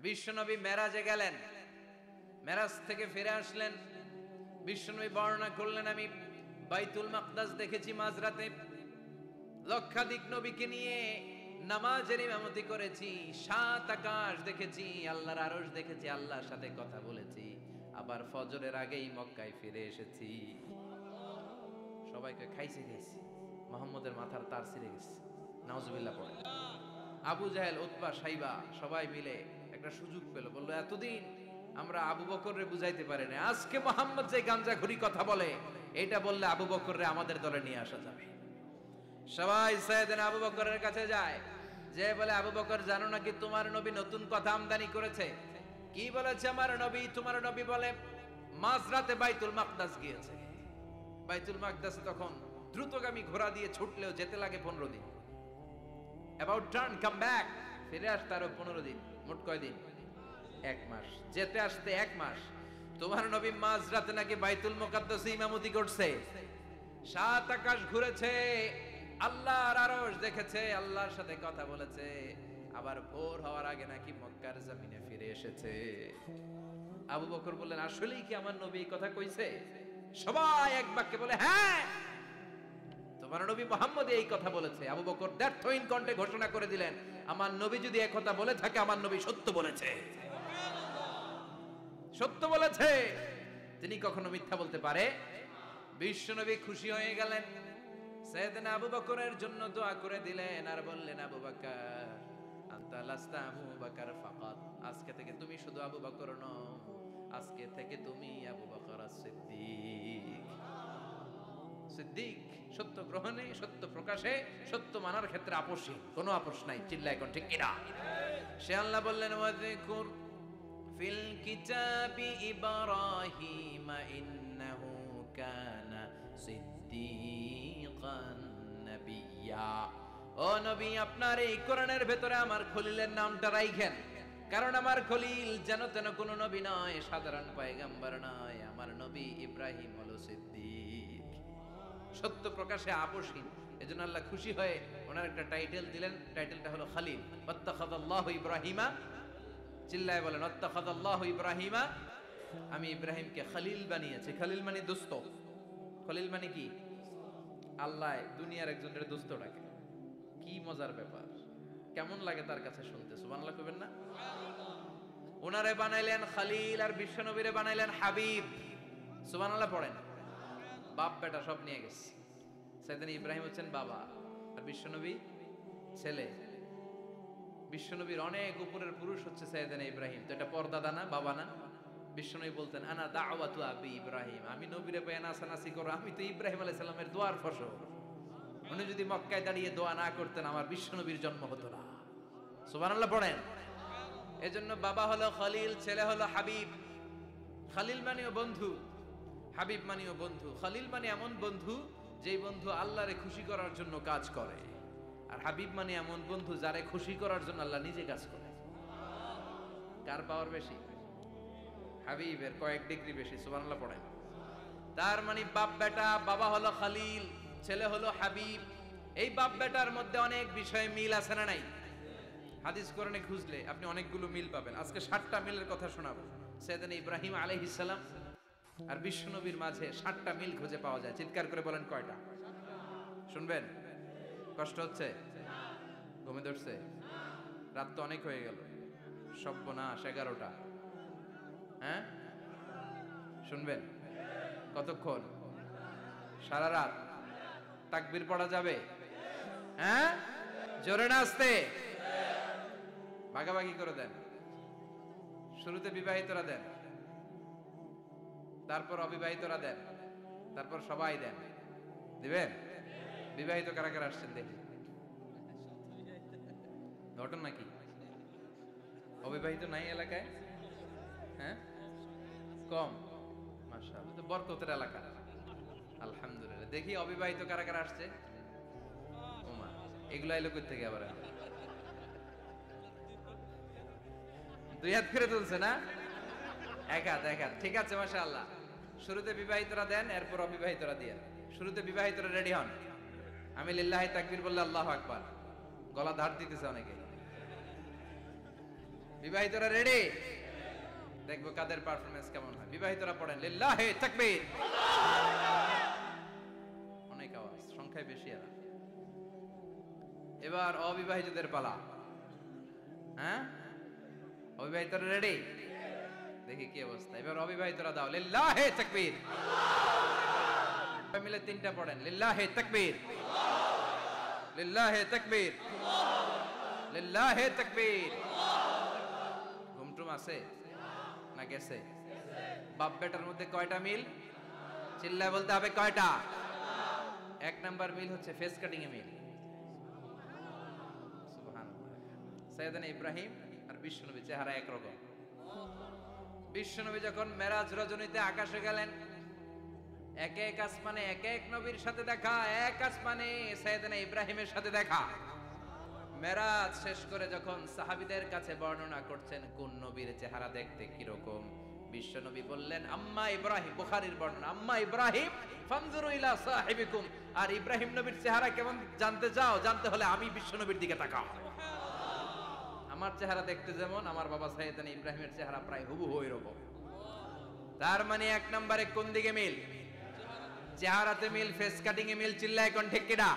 বিশ্বনবী মেরাজে গেলেন, মেরাজ থেকে ফিরে আসলেন। বিশ্বনবী বর্ণনা করলেন, আমি বাইতুল মাকদাস দেখেছি মাঝরাতে, লক্ষাধিক নবীকে নিয়ে নামাজের ইমামতি করেছি, 7 আকাশ দেখেছি, আল্লাহর আরশ দেখেছি, আল্লাহর সাথে কথা বলেছি, আবার ফজরের আগেই মক্কায় ফিরে এসেছি। সবাইকে খাইছে মোহাম্মদের মাথার তার ছিঁড়ে গেছে, নাউজুবিল্লাহ পড়ে। আবু জাহেল, উতবা, সাইবা সবাই মিলে একটা সুযোগ পেল, বললো এতদিন আমরা আবু বকররে বুঝাইতে পারি না, আজকে মোহাম্মদ যে গাঞ্জাখুরি কথা বলে এটা বললে আবু বকররে আমাদের দলে নিয়ে আসা যাবে। সবাই সাইয়েদনা আবু বকরের কাছে যায়, যে বলে আবু বকর জানো নাকি তোমার নবী নতুন কথা আমদানি করেছে? কি বলেছে আমার নবী? তোমার নবী বলে মাঝরাতে বাইতুল মাকদাস গিয়েছে। বাইতুল মাকদাসে তখন দ্রুতগামী ঘোড়া দিয়ে ছুটলেও যেতে লাগে 15 দিন। অ্যাবাউট টার্ন কাম ব্যাক, ফিরে আসতে আরো 15 দিন, মোট কয় দিন? 1 মাস। যেতে আসতে 1 মাস। তোমার নবী মাঝরাতে নাকি বাইতুল মুকাদ্দাসে ইমামতি করছে, 7 আকাশ ঘুরেছে, আল্লাহর আরশ দেখেছে, আল্লাহর সাথে কথা বলেছে, আবার ভোর হওয়ার আগে নাকি মক্কার জমিনে ফিরে এসেছে। আবু বকর বললেন, আসলেই কি আমার নবী এই কথা কইছে? সবাই এক বাক্যে বলে, হ্যাঁ তোমার নবী মুহাম্মদ এই কথা বলেছে। আবু বকর দ্ব্যর্থহীন কণ্ঠে ঘোষণা করে দিলেন, আমার নবী যদি এই কথা বলে থাকে, আমার নবী সত্য বলেছে, সত্য বলেছে, তিনি কখনো মিথ্যা বলতে পারে? বিশ্বনবী খুশি হয়ে গেলেন, সাইয়েদনা আবু বকরের জন্য দোয়া করে দিলেন, আর বললেন, আবু বকর আনতা লাস্তা আবু বকর ফাকাত, আজকে থেকে তুমি শুধু আবু বকর নও, আজকে থেকে তুমি আবু বকর as-সিদ্দিক। সিদ্দিক, সত্য গ্রহণে, সত্য প্রকাশে, সত্য মানার ক্ষেত্রে আপোষহীন, কোনো আপোষ নাই। চিল্লায় কোন ঠিক কিনা? সে আল্লাহ বললেন, ওয়াযকুর ফিল কিতাবি ইব্রাহিম ইন্নাহু কানা সিদ্দিকান নাবিয়্যা। ও নবী, আপনার এই কোরআনের ভেতরে আমার খলিলের নামটা রাখেন, কারণ আমার খলিল যেন তেন কোনো নবী নয়, সাধারণ পয়গম্বর নয়, আমার নবী ইব্রাহিম হলো সিদ্দিক, সত্য প্রকাশে আপোষহীন। এজন্য আল্লাহ খুশি হয়ে ওনার একটা টাইটেল দিলেন, টাইটেলটা হলো খলিল। ওয়াত্তাখাযাল্লাহু ইব্রাহিমা, চিল্লায় বলেন ওয়াত্তাখাযাল্লাহু ইব্রাহিমা, আমি ইব্রাহিমকে খলিল বানিয়েছি। খলিল মানে দোস্ত। খলিল মানে কি? আল্লাহ দুনিয়ার একজনের দোস্ত ডাকে, কি মজার ব্যাপার, কেমন লাগে তার কাছে শুনতে? সুবহানাল্লাহ কইবেন না? ওনারে বানাইলেন খলিল, আর বিশ্বনবীরে বানাইলেন হাবিব। সুবহানাল্লাহ পড়েন। বাপ বেটা সব নিয়ে গেছে। সাইয়েদনা ইব্রাহিম হচ্ছেন বাবা, আর বিশ্বনবী ছেলে। বিশ্বনবীর অনেক উপরের পুরুষ হচ্ছে সাইয়েদনা ইব্রাহিম, তো এটা পর্দাদা না, বাবা না? বিশ্বনবী বলতেন, আনা দাওয়াতু আবি ইব্রাহিম, আমি নবীরে পেয়ে নাসানাসি করো, আমি তো ইব্রাহিম আলাইহিস সালামের দোয়ার ফসল। উনি যদি মক্কায় দাঁড়িয়ে দোয়া না করতেন, আমার বিশ্বনবীর জন্ম হতো না। সুবহানাল্লাহ পড়েন। এজন্য বাবা হলো খলিল, ছেলে হলো হাবিব। খলিল মানেও বন্ধু, হাবিব মানেও বন্ধু। খলিল মানে এমন বন্ধু যেই বন্ধু আল্লাহরে খুশি করার জন্য কাজ করে, আর হাবিব মানে এমন বন্ধু যারে খুশি করার জন্য আল্লাহ নিজে কাজ করে। কার পাওয়ার বেশি? হাবিবের কয়েক ডিগ্রি বেশি। সুবহানাল্লাহ পড়েন। তার মানে বাপ বেটা, বাবা হলো খলিল, ছেলে হলো হাবিব। এই বাপ বেটার মধ্যে অনেক বিষয়ে মিল আছে না নাই? হাদিস কোরআনে খুঁজলে আপনি অনেকগুলো মিল পাবেন। আজকে 7টা মিলের কথা শোনাবো। সাইয়েদনা ইব্রাহিম আলাইহিস সালাম আর বিশ্বনবীর মাঝে 7টা মিল খুঁজে পাওয়া যায়। চিৎকার করে বলেন কয়টা? শুনবেন? কষ্ট হচ্ছে? ঘুমে ধরছে? রাত তো অনেক হয়ে গেল, সর্বনাশ 11টা। হ্যাঁ শুনবেন? কতক্ষণ? সারা রাত? তাকবীর পড়া যাবে? হ্যাঁ জোরে না আস্তে? ভাগাভাগি করে দেন। শুরুতে বিবাহিতরা দেন, তারপর অবিবাহিতরা দেন, তারপর সবাই দেন। দিবেন? বিবাহিত কারা কারা আসছেন দেখি? ঘটনা নাকি? অবিবাহিত নাই এলাকায়? হ্যাঁ কম। মাশাআল্লাহ, তো বরকতের এলাকা। আলহামদুলিল্লাহ। দেখি অবিবাহিত কারা কারা আসছে? ওমা, এগুলো এলো কই থেকে আবার? 2 হাত করে তুলছে না? 1 হাত, 1 হাত। ঠিক আছে, মাশাআল্লাহ। শুরুতে বিবাহিতরা দেন, এরপর অবিবাহিতরা দিয়ে। শুরুতে বিবাহিতরা রেডি হন। আমি লিল্লাহি তাকবীর বললে আল্লাহু আকবার। গলা ধার দিতেছে অনেকে। বিবাহিতরা রেডি? দেখবো কাদের পারফরম্যান্স কেমন হয়। বিবাহিতরা পড়েন লিল্লাহি তাকবীর। অনেক আওয়াজ, সংখ্যায় বেশি এরা। এবার অবিবাহিতদের পালা। হ্যাঁ, অবিবাহিতরা রেডি? দেখি কি অবস্থা। এবার অবিবাহিতরা দাও লিল্লাহি তাকবীর। মিলে তিনটা পড়েন লিল্লাহি তাকবীর, লিল্লাহি তাকবীর, লিল্লাহি তাকবীর। ঘুমটুম আছে না গেছে? বাপ বেটার মধ্যে কয়টা মিল? চিল্লায় বলতে হবে কয়টা? এক নাম্বার মিল হচ্ছে ফেস কাটিং এ মিল। সুবহানাল্লাহ। সাইয়েদনা ইব্রাহিম আর বিশ্বনবী চেহারা একরকম। বিশ্বনবী যখন মেরাজ রজনীতে আকাশে গেলেন, এক এক আসমানে এক এক নবীর সাথে দেখা, এক আসমানে সাইয়েদনা ইব্রাহিমের সাথে দেখা। মেরাজ শেষ করে যখন সাহাবীদের কাছে বর্ণনা করছেন কোন নবীর চেহারা দেখতে কিরকম, বিশ্বনবী বললেন আম্মা ইব্রাহিম, বুখারীর বর্ণনা, আম্মা ইব্রাহিম ফানজুরু ইলা সাহিবিকুম। আর ইব্রাহিম নবীর চেহারা কেমন জানতে চাও? জানতে হলে আমি বিশ্বনবীর দিকে তাকাও। আমার চেহারা দেখতে যেমন, আমার বাবা সাইয়েদনা ইব্রাহিমের চেহারা প্রায় হুবহু ওইরকম। তার মানে এক নম্বরে কোন দিকে মিল? চেহারাতে মিল, ফেস কাটিং এ মিল। চিল্লায় কোন ঠিক কিনা?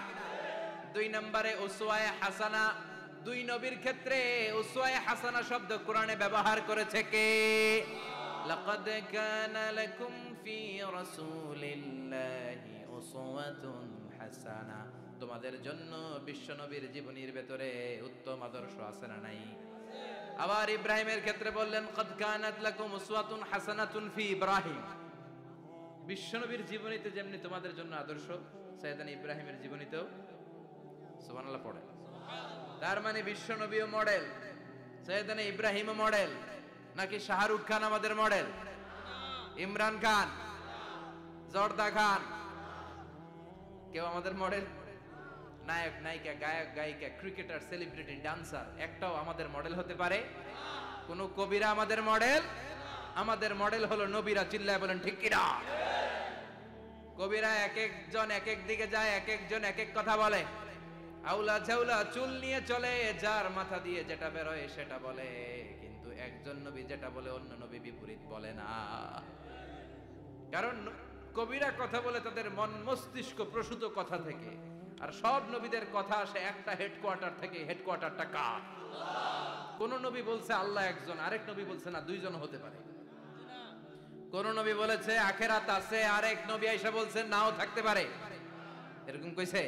দুই নম্বরে উসওয়ায়ে হাসানা। দুই নবীর ক্ষেত্রে উসওয়ায়ে হাসানা শব্দ কোরআনে ব্যবহার করেছে কে? লাকাদ কানা লাকুম ফি রাসূলিল্লাহি উসওয়াতুন হাসানা। তোমাদের জন্য বিশ্বনবীর জীবনীর ভেতরে উত্তম আদর্শ আছে না নাই? আবার ইব্রাহিমের ক্ষেত্রে বললেন কদ কানাত লাকুম উসওয়াতুন হাসানাতুন ফি ইব্রাহিম। বিশ্বনবীর জীবনীতে যেমনি তোমাদের জন্য আদর্শ, সাইয়েদনা ইব্রাহিমের জীবনীতেও সুবহানাল্লাহ পড়ে। তার মানে বিশ্বনবীও মডেল, সাইয়েদনা ইব্রাহিমও মডেল। নাকি শাহরুখ খান আমাদের মডেল? ইমরান খান, জর্দা খান, কেউ আমাদের মডেল? নায়ক নায়িকা, গায়ক গায়িকা, ক্রিকেটার, সেলিব্রিটি, ডান্সার একটাও আমাদের মডেল হতে পারে? কোন কবিরা আমাদের মডেল? আমাদের মডেল হলো নবীরা। চিল্লায় বলেন ঠিক কিনা? কবিরা এক একজন এক এক দিকে যায়, এক একজন এক এক কথা বলে। আউলা ঝাউলা চুল নিয়ে চলে, যার মাথা দিয়ে যেটা বেরোয় সেটা বলে। কিন্তু একজন নবী যেটা বলে অন্য নবী বিপরীত বলে না। কারণ কবিরা কথা বলে তাদের মন মস্তিষ্ক প্রসূত কথা থেকে, আর সব নবীদের কথা আসে একটা হেডকোয়ার্টার থেকে। হেডকোয়ার্টারটা কার? কোন নবী বলছে আল্লাহ একজন, আরেক নবী বলছে না দুইজন হতে পারে। কোন নবী বলেছে আখিরাত আছে, আরেক নবী আয়েশা বলছে নাও থাকতে পারে। এরকম কইছে?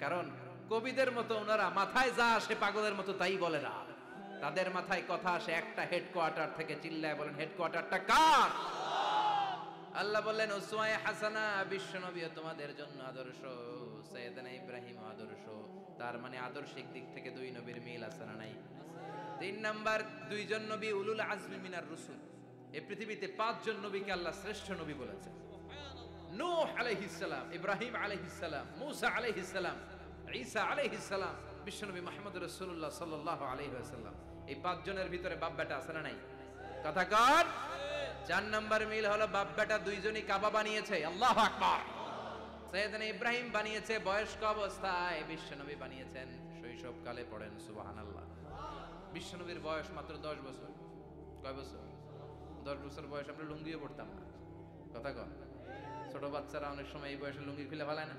কারণ কবিদের মতো ওনারা মাথায় যা আসে পাগলের মতো তাই বলে না। তাদের মাথায় কথা আসে একটা হেডকোয়ার্টার থেকে। চিল্লায় বলেন হেডকোয়ার্টারটা কার? আল্লাহ বললেন উসওয়ায়ে হাসানা, বিশ্বনবীও তোমাদের জন্য আদর্শ, সাইয়েদনা ইব্রাহিম আদর্শ। তার মানে আদর্শিক দিক থেকে দুই নবীর মিল আছে না নাই? তিন নাম্বার, দুইজন নবী উলুল আজমি মিনার রাসূল। এই পৃথিবীতে পাঁচজন নবীকে আল্লাহ শ্রেষ্ঠ নবী বলেছেন। নূহ আলাইহিস সালাম, ইব্রাহিম আলাইহিস সালাম, মূসা আলাইহিস সালাম, ঈসা আলাইহিস সালাম, বিশ্বনবী মুহাম্মদ রাসূলুল্লাহ সাল্লাল্লাহু আলাইহি ওয়াসাল্লাম। এই পাঁচজনের ভিতরে বাপ বেটা আছে না নাই? কথা কর। চার নাম্বার মিল হলো বাপ বেটা দুইজনই কাবা বানিয়েছে। আল্লাহু আকবার। সাইয়েদনা ইব্রাহিম বানিয়েছে বয়স্ক অবস্থায়, বিশ্বনবী বানিয়েছেন শৈশবকালে। পড়েন সুবহানাল্লাহ। বিশ্বনবীর বয়স মাত্র 10 বছর। কয় বছর? 10 বছর বয়স আমরা লুঙ্গিও পড়তাম না। কথা কন। ছোট বাচ্চারা অনেক সময় এই বয়সে লুঙ্গি খুলে ফেলায় না?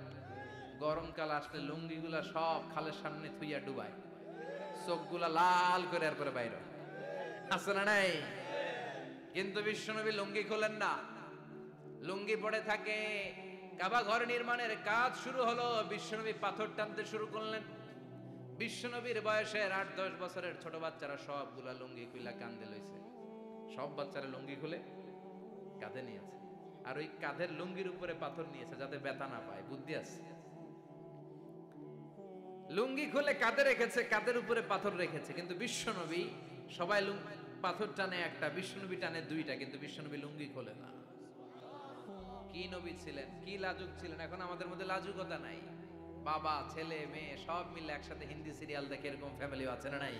গরমকাল আসলে লুঙ্গিগুলা সব খালের সামনে থুইয়া ডুবায়, চোখগুলা লাল করে এরপরে বাইরে আছে না নাই? কিন্তু বিশ্বনবী লুঙ্গি খোলেন না, লুঙ্গি পড়ে থাকে। কাবা ঘর নির্মাণের কাজ শুরু হলো, বিশ্বনবী পাথর টানতে শুরু করলেন। বিশ্বনবীর বয়সের 8-10 বছরের ছোট বাচ্চারা সবগুলা লুঙ্গি খুইলা কাঁধে লইছে। সব বাচ্চারা লুঙ্গি খুলে কাঁধে নিয়েছে, আর ওই কাঁধের লুঙ্গির উপরে পাথর নিয়েছে যাতে ব্যথা না পায়। বুদ্ধি আছে। লুঙ্গি খুলে কাঁধে রেখেছে, কাঁধের উপরে পাথর রেখেছে। কিন্তু বিশ্বনবী, সবাই পাথর টানে একটা, বিশ্বনবী টানে দুইটা, কিন্তু বিশ্বনবী লুঙ্গি খোলে না। কি নবী ছিলেন, কি লাজুক ছিলেন! এখন আমাদের মধ্যে লাজুকতা নাই। বাবা ছেলে মেয়ে সব মিলে একসাথে হিন্দি সিরিয়াল দেখে, এরকম ফ্যামিলিও আছে না নাই?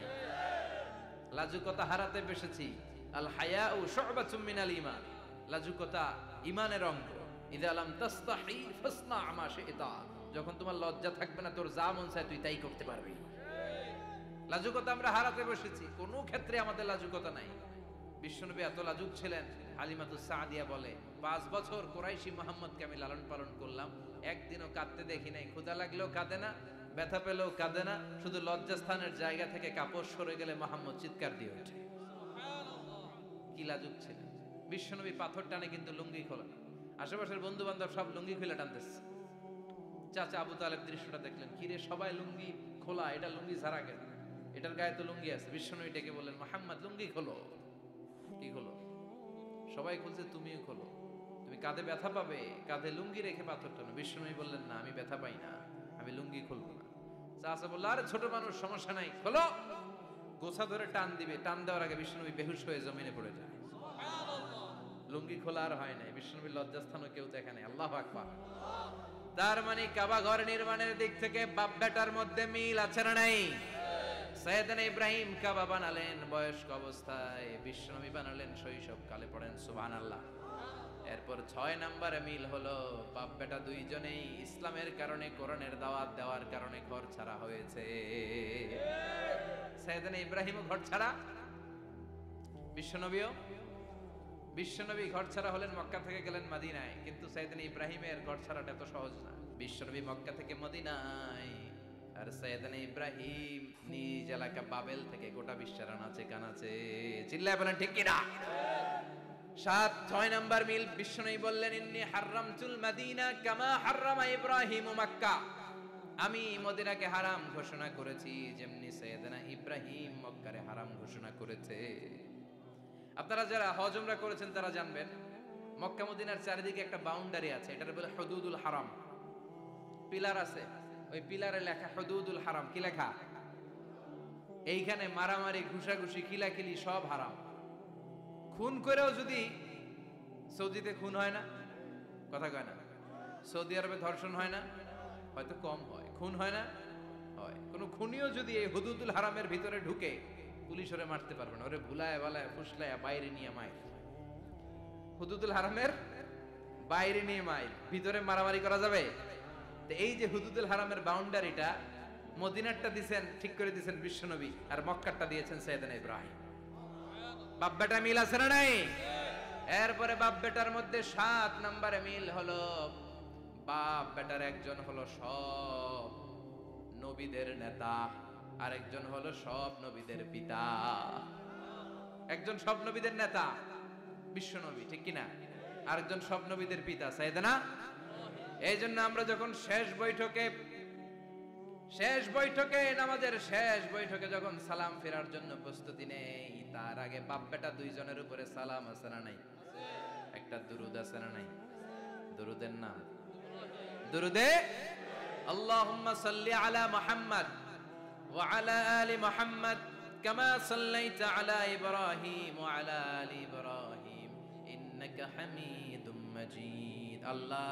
লাজুকতা হারাতে বসেছি। আল হায়াউ শু'বাতুম মিনাল ঈমান। লাজুকতা ঈমানের অঙ্গ। ইযা লাম তাসতাহি ফাসনা মা শি'তা। যখন তোমার লজ্জা থাকবে না, তোর যা মন চায় তুই তাই করতে পারবি। লাজুকতা আমরা হারাতে বসেছি, কোনো ক্ষেত্রে আমাদের লাজুকতা নাই। বিশ্বনবী এত লাজুক ছিলেন, হালিমাতুস সাদিয়া বলে 5 বছর কুরাইশি মুহাম্মদকে আমি লালন পালন করলাম, একদিনও কাঁদতে দেখি নাই। ক্ষুধা লাগলেও কাঁদে না, ব্যথা পেলেও কাঁদে না, শুধু লজ্জাস্থানের জায়গা থেকে কাপড় সরে গেলে মুহাম্মদ চিৎকার দিয়ে ওঠে। কি লাজুক ছিলেন বিশ্বনবী। পাথর টানে কিন্তু লুঙ্গি খোলে না। আশেপাশের বন্ধু বান্ধব সব লুঙ্গি খুলে টানতেছে। চাচা আবু তালেব দৃশ্যটা দেখলেন, কিরে সবাই লুঙ্গি খোলা, এটা লুঙ্গি ছাড়া কেন? এটার গায়ে তো লুঙ্গি আছে। বিশ্বনবী ডেকে বললেন, মুহাম্মদ লুঙ্গি খোলো। কি খোলো? সবাই খুলছে, তুমিও খোলো। তুমি কাঁধে ব্যথা পাবে, কাঁধে লুঙ্গি রেখে পাথর টানো। বিশ্বনবী বললেন, না আমি ব্যথা পাই না, আমি লুঙ্গি খুলবো না। চাচা বলল, আরে ছোট মানুষ, সমস্যা নাই, খোলো। গোছা ধরে টান দিবে, টান দেওয়ার আগে বিশ্বনবী বেহুশ হয়ে জমিনে পড়ে যায়। লুঙ্গি খোলা আর হয় নাই। বিশ্বনবীর লজ্জাস্থানও কেউ দেখে নাই। আল্লাহু আকবার। তার মানে কাবা ঘর নির্মাণের দিক থেকে বাপ বেটার মধ্যে মিল আছে না নাই? সাইয়েদনা ইব্রাহিম কাবা বানালেন বয়স্ক অবস্থায়, বিশ্বনবী বানালেন শৈশবকালে। পড়েন সুবহানাল্লাহ। এরপর 6 নম্বরে মিল হলো, বাপ বেটা দুইজনেই ইসলামের কারণে, কোরআনের দাওয়াত দেওয়ার কারণে ঘর ছাড়া হয়েছে। সাইয়েদনা ইব্রাহিমও ঘর ছাড়া, বিশ্বনবী ঘর ছাড়া হলেন, মক্কা থেকে গেলেন মদিনায়। কিন্তু সাইয়েদনা ইব্রাহিমের ঘর ছাড়াটা এত সহজ না। বিশ্বনবী মক্কা থেকে মদিনায়, আর সাইয়েদনা ইব্রাহিম নিজ এলাকা বাবেল থেকে গোটা বিশ্বের আনাচে কানাচে। চিল্লায় বলেন ঠিক কিনা? 6 নম্বর মিল, বিশ্বনবী বললেন, ইন্নী হারামতুল মদিনা কামা হারামা ইব্রাহিম মক্কা। আমি মদিনাকে হারাম ঘোষণা করেছি যেমনি সাইয়েদনা ইব্রাহিম মক্কারে হারাম ঘোষণা করেছে। আপনারা যারা হজ উমরা করেছেন তারা জানবেন, মক্কা মদিনার চারিদিকে একটা বাউন্ডারি আছে, এটার বলে হুদুদুল হারাম। পিলার আছে, ওই পিলারে লেখা হুদুদুল হারাম। কি লেখা? এইখানে মারামারি, ঘুষাঘুষি, খিলাখিলি সব হারাম। খুন করেও যদি, সৌদিতে খুন হয় না, কথা কয় না? সৌদি আরবে ধর্ষণ হয় না? হয়তো কম হয়। খুন হয় না? হয়। কোন খুনিও যদি এই হুদুদুল হারামের ভিতরে ঢুকে, পুলিশ ওরে মারতে পারবে না। ওরে ভুলায় বালায় ফুসলায় বাইরে নিয়ে মাইর। হুদুদুল হারামের বাইরে নিয়ে মাইর, ভিতরে মারামারি করা যাবে? তো এই যে হুদুদুল হারামের বাউন্ডারিটা, মদিনারটা দিয়েছেন, ঠিক করে দিয়েছেন বিশ্বনবী, আর মক্কারটা দিয়েছেন সাইয়েদনা ইব্রাহিম। বাপ বেটা মিল আছে না নাই? এরপরে বাপ বেটার মধ্যে 7 নম্বরে মিল হলো, বাপ বেটার একজন হলো সব নবীদের নেতা, আরেকজন হলো সব নবীদের পিতা। একজন সব নবীদের নেতা বিশ্বনবী, ঠিক কিনা? আরেকজন সব নবীদের পিতা সাইয়েদনা। এই জন্য আমরা যখন শেষ বৈঠকে নামাজের শেষ বৈঠকে যখন সালাম ফেরার জন্য প্রস্তুতি নেই, তার আগে বাপ বেটা দুইজনের উপরে সালাম আছে না নাই? একটা দুরুদ আছে না নাই? দুরুদের নাম দুরুদে আল্লাহুম্মা সাল্লি আলা মুহাম্মদ ওয়া আলা আলি মুহাম্মদ কামা সাল্লাইতা আলা ইব্রাহিম ওয়া আলা আলি ইব্রাহিম ইন্নাকা হামিদুম মাজিদ। আল্লাহ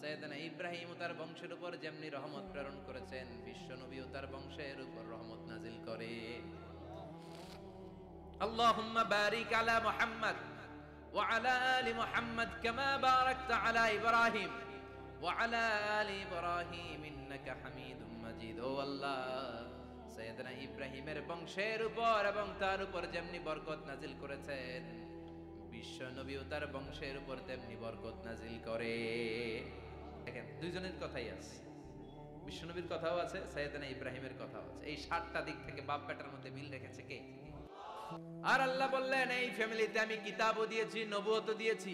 সাইয়েদনা ইব্রাহিম ও তার বংশের উপর যেমনি রহমত প্রেরণ করেছেন, বিশ্বনবী ও তার বংশের উপর রহমত নাজিল করে। আল্লাহুম্মা বারিক আলা মুহাম্মদ ওয়া আলা আলি মুহাম্মদ কামা বারাকতা আলা ইব্রাহিম ওয়া আলা আলি ইব্রাহিম ইন্নাকা হামিদুম মাজিদ। ও আল্লাহ, সাইয়েদনা ইব্রাহিমের বংশের উপর এবং তার উপর যেমনি বরকত নাজিল করেছেন, বিশ্বনবী ও তার বংশের উপর তেমনি বরকত নাজিল করে। দেখেন, দুইজনের কথাই আছে, বিশ্বনবীর কথাও আছে, সাইয়েদনা ইব্রাহিমের কথাও আছে। এই 7টা দিক থেকে বাপ বেটার মধ্যে মিল রেখেছে কে? আর আল্লাহ বললেন, এই ফ্যামিলিতে আমি কিতাবও দিয়েছি, নবুয়তও দিয়েছি।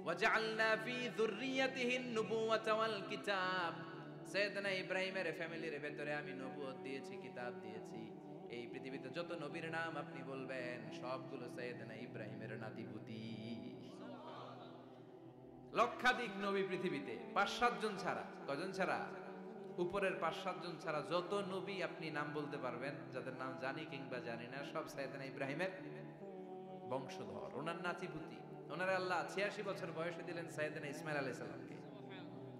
ওয়াজআলনা ফি যুররিয়াতিহিন নুবুওয়াতা ওয়াল কিতাব। সাইয়েদনা ইব্রাহিমের ফ্যামিলির ভেতরে আমি নবুয়ত দিয়েছি, কিতাব দিয়েছি। এই পৃথিবীতে যত নবীর নাম আপনি বলবেন, সবগুলো সাইয়েদনা ইব্রাহিমের নাতিপুতি। লক্ষাধিক নবী পৃথিবীতে, 5-7 জন ছাড়া। কজন ছাড়া? উপরের 5-7 জন ছাড়া যত নবী আপনি নাম বলতে পারবেন, যাদের নাম জানি কিংবা জানি না, সব সাইয়েদনা ইব্রাহিমের বংশধর, ওনার নাতিপুতি। ওনার আল্লাহ 86 বছর বয়সে দিলেন সাইয়েদনা ইসমাইল আলাইহিস সালামকে।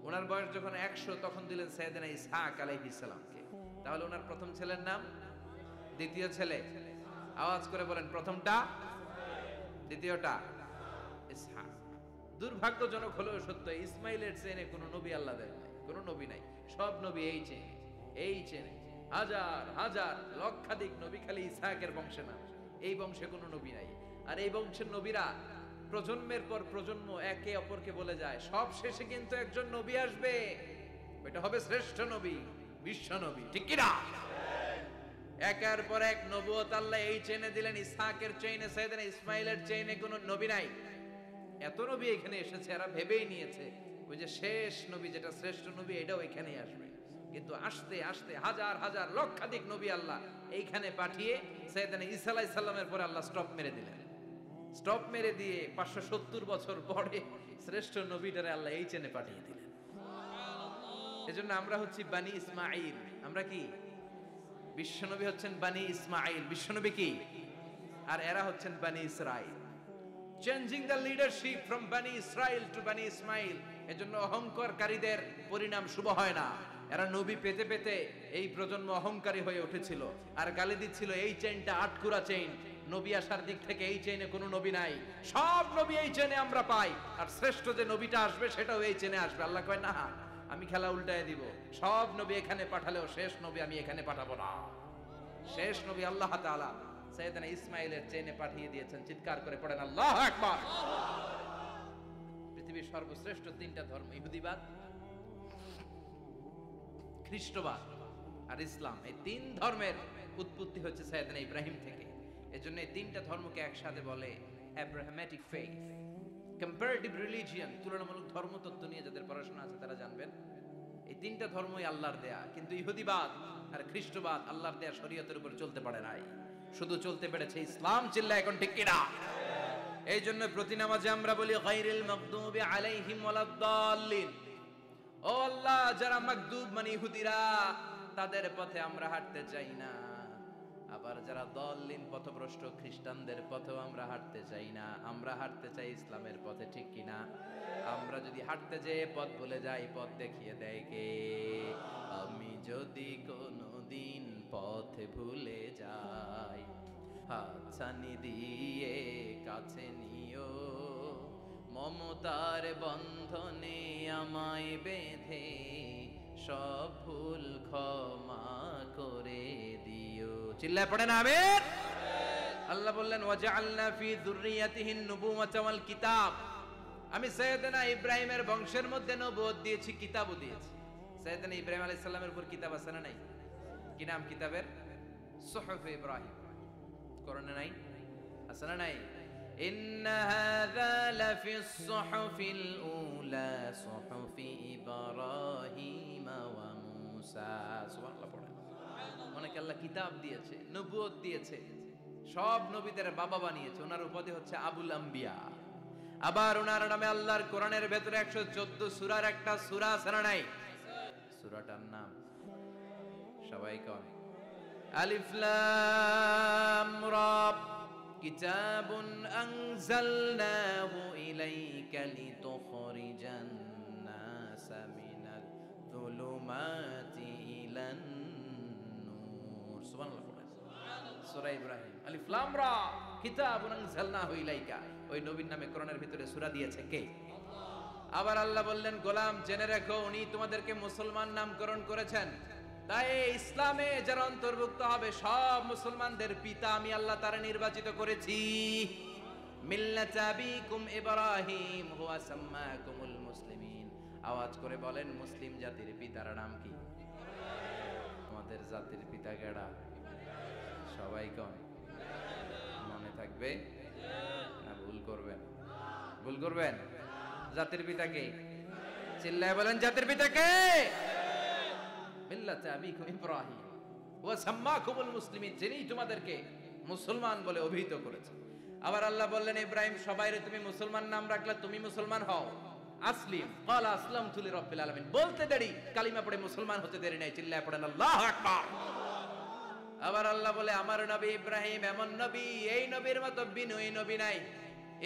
ওনার বয়স যখন 100 তখন দিলেন সাইয়েদনা ইসহাক আলাইহিস সালামকে। তাহলে ওনার প্রথম ছেলের নাম? দ্বিতীয় ছেলে? আওয়াজ করে বলেন, প্রথমটা, দ্বিতীয়টা ইসহাক। দুর্ভাগ্যজনক হলেও সত্য, ইসমাইলের চেনে কোনো নবী আল্লাহ দেন নাই, কোনো নবী নাই। সব নবী এই চেনে। হাজার হাজার লক্ষাধিক নবী খালি ইসহাকের বংশে না, এই বংশে কোনো নবী নাই। আর এই বংশের নবীরা প্রজন্মের পর প্রজন্ম একে অপরকে বলে যায়, সব শেষে কিন্তু একজন নবী আসবে, এটা হবে শ্রেষ্ঠ নবী, বিশ্ব নবী, ঠিক কি না? একের পর এক নবুয়ত আল্লাহ এই চেইনে দিলেন। ইসহাকের চেইনে, সাইয়েদনা ইসমাইলের চেইনে কোনো নবী নাই। এত নবী এখানে এসেছে, এরা ভেবেই নিয়েছে ওই যে শেষ নবী যেটা শ্রেষ্ঠ নবী এটাও এখানেই আসবে। কিন্তু আস্তে আস্তে হাজার হাজার লক্ষাধিক নবী আল্লাহ এইখানে পাঠিয়ে সাইয়েদনা ঈসা আলাইহিস সালামের পরে আল্লাহ স্টপ মেরে দিলেন। স্টপ মেরে দিয়ে 570 বছর পরে শ্রেষ্ঠ নবীটারে আল্লাহ এই চেনে পাঠিয়ে দিলেন। এজন্য আমরা হচ্ছি বানি ইসমাঈল। আমরা কি? বিশ্বনবী হচ্ছেন বানি ইসমাঈল, বিশ্বনবী কি? আর এরা হচ্ছেন বানি Israil. Changing the leadership from বানি ইসরাইল টু বানি ইসমাইল। এজন্য অহংকারকারীদের পরিণাম শুভ হয় না। এরা নবী পেতে পেতে এই প্রজন্ম অহংকারী হয়ে উঠেছিল আর গালি দিচ্ছিল এই চেইনটা আটকুরা চেইন, নবী আসার দিক থেকে এই চেইনে কোনো নবী নাই, সব নবী এই চেইনে আমরা পাই, আর শ্রেষ্ঠ যে নবীটা আসবে সেটাও এই চেইনে আসবে। আল্লাহ কয় না, আমি খেলা উল্টায় দিব, সব নবী এখানে পাঠালেও শেষ নবী আমি এখানে পাঠাবো না। শেষ নবী আল্লাহ তাআলা সাইয়েদনা ইসমাইলের চেইনে পাঠিয়ে দিয়েছেন। চিৎকার করে পড়েন আল্লাহু আকবার। পৃথিবীর সর্বশ্রেষ্ঠ তিনটা ধর্ম, ইহুদিবাদ, খ্রিস্টবাদ আর ইসলাম, এই তিন ধর্মের উৎপত্তি হচ্ছে সাইয়েদনা ইব্রাহিম থেকে। এজন্য এই তিনটা ধর্মকে একসাথে বলে অ্যাব্রাহামেটিক ফেথ, কম্পারেটিভ রিলিজিয়ন। তুলনামূলক ধর্মতত্ত্ব নিয়ে যাদের পড়াশোনা আছে তারা জানবেন এই তিনটা ধর্মই আল্লাহর দেয়া। কিন্তু ইহুদিবাদ আর খ্রিস্টবাদ আল্লাহর দেয়া শরীয়তের উপর চলতে পারে নাই, শুধু চলতে পেরেছে ইসলাম। চিল্লা এখন ঠিক কিনা? এই জন্য প্রতি নামাজে আমরা বলি গায়রিল মাগদুবি আলাইহিম ওয়ালাদ-দাল্লিন। ও আল্লাহ, যারা মাগদুব মানে ইহুদিরা, তাদের পথে আমরা হাঁটতে চাই না। আবার যারা দল্লিন পথভ্রষ্ট খ্রিস্টানদের পথেও আমরা হাঁটতে চাই না। আমরা হাঁটতে চাই ইসলামের পথে, ঠিক কিনা? আমরা যদি হাঁটতে যেয়ে পথ ভুলে যাই, পথ দেখিয়ে দেয় কে? আমি যদি কোনোদিন পথে ভুলে যাই, হাতছানি দিয়ে কাছে নিও, মমতার বন্ধনে আমায় বেঁধে সব ভুল ক্ষমা করে দিও। চিল্লায় পড়েন আমিন। আল্লাহ বললেন ওয়াজআলনা ফি যুররিয়াতিহিন নুবুওয়াতা ওয়াল কিতাব। আমি সাইয়েদনা ইব্রাহিমের বংশের মধ্যে নবুয়ত দিয়েছি, কিতাবও দিয়েছি। সাইয়েদনা ইব্রাহিম আলাইহিস সালামের উপর কিতাব আছে না নাই? কি নাম কিতাবের? সুহুফ ইব্রাহিম। কোরআনে নাই? আছে না নাই? ইন্না হাযা লাফিস সুহুফিল উলা সুহুফি ইব্রাহিম ওয়া মূসা। সুবহানাল্লাহ পড়েন। অনেক আল্লাহ কিতাব দিয়েছে, নবুয়ত দিয়েছে, সব নবীদের বাবা বানিয়েছে। ওনার উপাধি হচ্ছে আবুল আম্বিয়া। আবার ওনার নামে আল্লাহর কোরআনের ভেতরে 114 সূরার একটা সূরা আছে না নাই? সূরাটার নাম সবাই কোন? আলিফ লাম রা। কিতাবুন আনজালনাহু ইলাইকা লিতুখরিজান নাসা মিনাল যুলুমাতি ইলান নূর। সুবহানাল্লাহ পড়েন। সূরা ইব্রাহিম আলিফ লাম রা কিতাবুন আনজালনাহু ইলাইকা। ওই নবীর নামে কোরআনের ভিতরে সূরা দিয়েছে কে? আল্লাহ। আবার আল্লাহ বললেন গোলাম জেনে রাখো উনি তোমাদেরকে মুসলমান নামকরণ করেছেন। তাই ইসলামে যারা অন্তর্ভুক্ত হবে সব মুসলমানদের পিতা আমি আল্লাহ তারা নির্বাচিত করেছি। মিল্লাতা আবিকুম ইব্রাহিম হুয়া সাম্মাকুমুল মুসলিমিন। আওয়াজ করে বলেন মুসলিম জাতির পিতার নাম কি? আমাদের জাতির পিতা কেডা? সবাই কোন? মনে থাকবে না ভুল করবেন? ভুল করবেন? জাতির পিতা কে? চিল্লায় বলেন জাতির পিতা কে? মিল্লাতা আবিকুম ইব্রাহিম ওয়া সাম্মাকুমুল মুসলিমিন, যিনি তোমাদেরকে মুসলমান বলে অভিহিত করেছে। আবার আল্লাহ বললেন ইব্রাহিম সবাইরে তুমি মুসলমান নাম রাখলে তুমি মুসলমান হও। আসলিম ক্বালা আসলামতু লিরাব্বিল আলামিন বলতে দেরি, কালিমা পড়ে মুসলমান হতে দেরি নাই। চিল্লায় পড়েন আল্লাহু আকবার। আবার আল্লাহ বলে আমার নবী ইব্রাহিম এমন নবী, এই নবীর মতো বিনয়ী নবী নাই।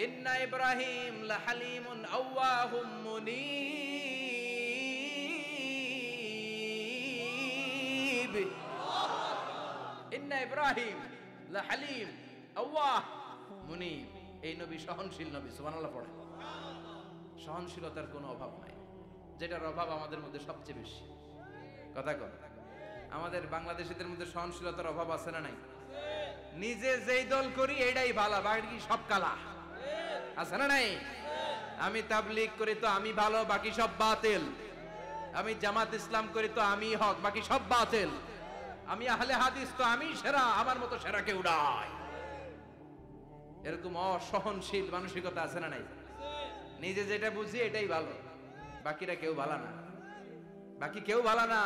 ইন্না ইব্রাহিম লাহালিমুন আওয়াহুম মুনীব। ইন্না ইব্রাহিম লাহালিম আওয়াহ মুনীব। এই নবী সহনশীল নবী। সুবহানাল্লাহ পড়ে। সহনশীলতার কোনো অভাব নাই, যেটার অভাব আমাদের মধ্যে সবচেয়ে বেশি। কথা কন। আমাদের বাংলাদেশিদের মধ্যে সহনশীলতার অভাব আছে না নাই? নিজে যেই দল করি এটাই ভালো, বাকি সব কালা, আছে না নাই? আমি তাবলীগ করি তো আমি ভালো, বাকি সব বাতিল। আমি জামাত ইসলাম করি তো আমি হক, বাকি সব বাতিল। আমি আহলে হাদিস তো আমি সেরা, আমার মতো সেরা কেউ নাই। এরকম অসহনশীল মানসিকতা আছে না নাই? নিজে যেটা বুঝি এটাই ভালো, বাকিরা কেউ ভালো না, বাকি কেউ ভালো না।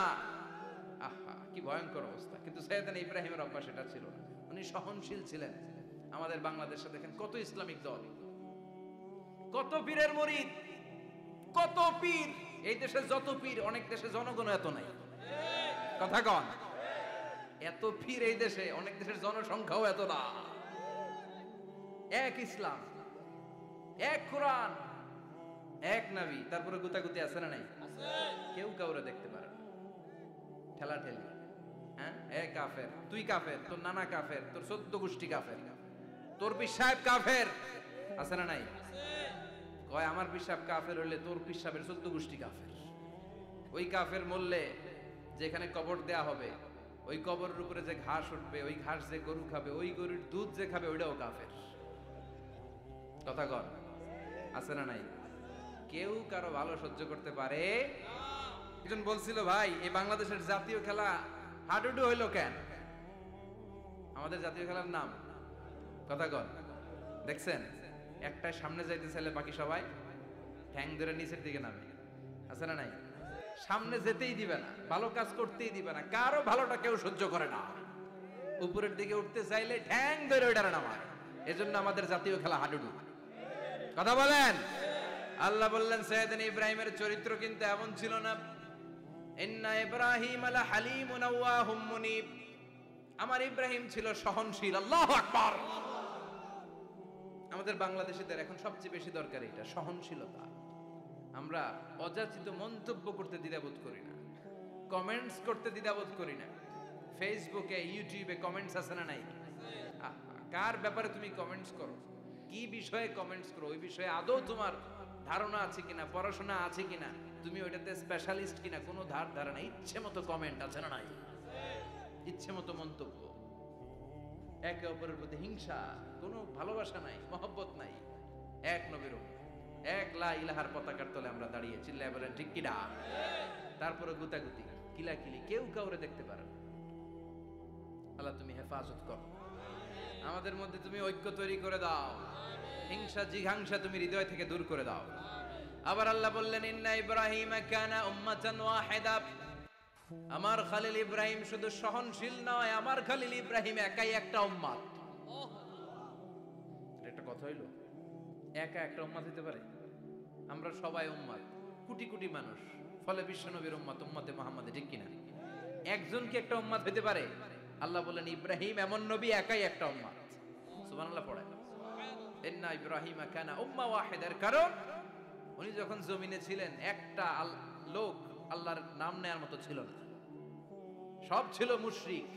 আহা, কি ভয়ঙ্কর অবস্থা। কিন্তু সাইয়েদনা ইব্রাহিমের অভ্যাস এটা ছিল না, উনি সহনশীল ছিলেন। আমাদের বাংলাদেশে দেখেন কত ইসলামিক দল, কত পীরের মুরিদ, কত পীর। এই দেশে যত পীর, অনেক দেশে জনগণ এত নাই। কথা কন, এত পীর এই দেশে, অনেক দেশের জনসংখ্যাও এত না। এক ইসলাম, এক কোরআন, এক নবী, তারপরে গুতাগুতি আছে না নাই? কেউ কাউরে দেখতে পারে না, ঠেলা ঠেলি। হ্যাঁ, এ কাফের, তুই কাফের, তোর নানা কাফের, তোর 14 গোষ্ঠী কাফের, তোর পীর সাহেব কাফের, আছে না নাই? কয় আমার পীর সাহেব কাফের হইলে তোর পীর সাহেবের 14 গোষ্ঠী কাফের। ওই কাফের মরলে যেখানে কবর দেয়া হবে, ওই কবরের উপরে যে ঘাস উঠবে, ওই ঘাস যে গরু খাবে, ওই গরুর দুধ যে খাবে, ওইটাও কাফের। কথা কর, আছে না নাই? কেউ কারো ভালো সহ্য করতে পারে? একজন বলছিল, ভাই এই বাংলাদেশের জাতীয় খেলা হাডুডু হইলো কেন? আমাদের জাতীয় খেলার নাম, কথা কর, দেখছেন? একটা সামনে যাইতে চাইলে বাকি সবাই ঠ্যাং ধরে নিচের দিকে নামে, আছে না নাই? সামনে যেতেই দিবে না, ভালো কাজ করতেই দিবে না, কারো ভালোটা কেউ সহ্য করে না। উপরের দিকে উঠতে চাইলে ঠ্যাং ধরে ওইটারে নামায়। এজন্য আমাদের জাতীয় খেলা হাডুডু। কথা বলেন। আল্লাহ বললেন সাইয়েদনা ইব্রাহিমের চরিত্র কিন্তু এমন ছিল না। ইন্না ইব্রাহিম আলা হালিমুন আওয়াহুম মুনিব। আমার ইব্রাহিম ছিল সহনশীল। আল্লাহু আকবার। আমাদের বাংলাদেশীদের এখন সবচেয়ে বেশি দরকার এটা, সহনশীলতা। আমরা অযাচিত মন্তব্য করতে দ্বিধাবোধ করি না, কমেন্টস করতে দ্বিধাবোধ করি না। ফেসবুকে, ইউটিউবে কমেন্টস আছে না নাই? কার ব্যাপারে তুমি কমেন্টস করো, কি বিষয়ে কমেন্টস করো, ওই বিষয়ে আদৌ তোমার ধারণা আছে কিনা, পড়াশোনা আছে কিনা, তুমি ওইটাতে স্পেশালিস্ট কিনা, কোনো ধারণা। ইচ্ছে মতো কমেন্ট আছে না নাই? ইচ্ছে মতো মন্তব্য, একে অপরের প্রতি হিংসা, কোনো ভালোবাসা নাই, মহব্বত নাই। এক নবীর এক লা ইলাহার পতাকার তলে আমরা দাঁড়িয়ে, চিল্লায় বলেন ঠিক কিনা? তারপরে গুতাগুতি, কিলাকিলি, কেউ কাউরে দেখতে পারে না। আল্লাহ তুমি হেফাজত করো, আমাদের মধ্যে তুমি ঐক্য তৈরি করে দাও, হিংসা জিঘাংসা তুমি হৃদয় থেকে দূর করে দাও। আবার আল্লাহ বললেন ইন্না ইব্রাহিম কানা উম্মাতান ওয়াহিদা। আমার খলিল ইব্রাহিম শুধু সহনশীল নয়, আমার খলিল ইব্রাহিম একাই একটা উম্মত। এটা কথা হইল, একা একটা উম্মত হতে পারে? আমরা সবাই উম্মত, কোটি কোটি মানুষ, ফলে বিশ্ব নবীর উম্মত, উম্মতে মুহাম্মাদে, ঠিক কিনা? একজন কি একটা উম্মত হতে পারে? আল্লাহ বলেন ইব্রাহিম এমন নবী, একাই একটা উম্মত। সুবহানাল্লাহ পড়ে। ইন্না ইব্রাহিম কানা উম্মা ওয়াহিদার, কারণ উনি যখন জমিনে ছিলেন একটা লোক আল্লাহর নাম নেয়ার মতো ছিল না, সব ছিল মুশরিক।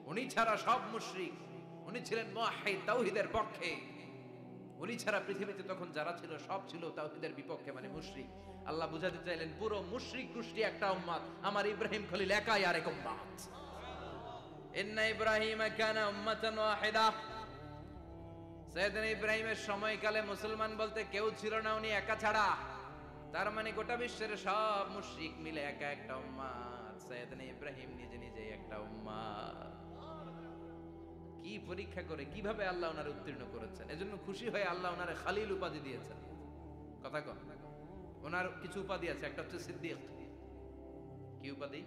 উনি ছাড়া সব মুশরিক। উনি ছিলেন মুওয়াহহিদ, তাওহীদের পক্ষে। উনি ছাড়া পৃথিবীতে তখন যারা ছিল সব ছিল তাওহীদের বিপক্ষে, মানে মুশরিক। আল্লাহ বুঝাতে চাইলেন পুরো মুশরিক গোষ্ঠী একটা উম্মত, আমার ইব্রাহিম খলিল একাই আরেক উম্মত। ইন্না ইব্রাহিম কানা উম্মাতান ওয়াহিদা। সাইয়েদনা ইব্রাহিমের সময়কালে মুসলমান বলতে কেউ ছিল না, উনি একা ছাড়া। তার মানে গোটা বিশ্বের সব মুশরিক মিলে একা একটা উম্মত, সাইয়েদনা ইব্রাহিম নিজে নিজে একটা উম্মত। কি পরীক্ষা করে, কিভাবে আল্লাহ ওনারে উত্তীর্ণ করেছেন। এজন্য খুশি হয়ে আল্লাহ ওনারে খালিল উপাধি দিয়েছেন। কথা কন, ওনার কিছু উপাধি আছে, একটা হচ্ছে সিদ্দিক। কি উপাধি?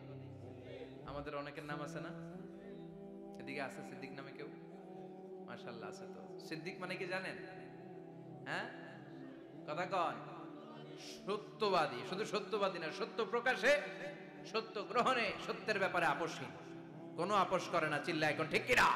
আমাদের অনেকের নাম আছে না? এদিকে আছে সিদ্দিক নামে কেউ? মাশাআল্লাহ আছে। তো সিদ্দিক মানে কি জানেন? হ্যাঁ, কথা কন। সত্যবাদী। শুধু সত্যবাদী না, সত্য প্রকাশে, সত্য গ্রহণে, সত্যের ব্যাপারে আপোষহীন, কোনো আপোষ করে না। চিল্লায় এখন ঠিক কিনা?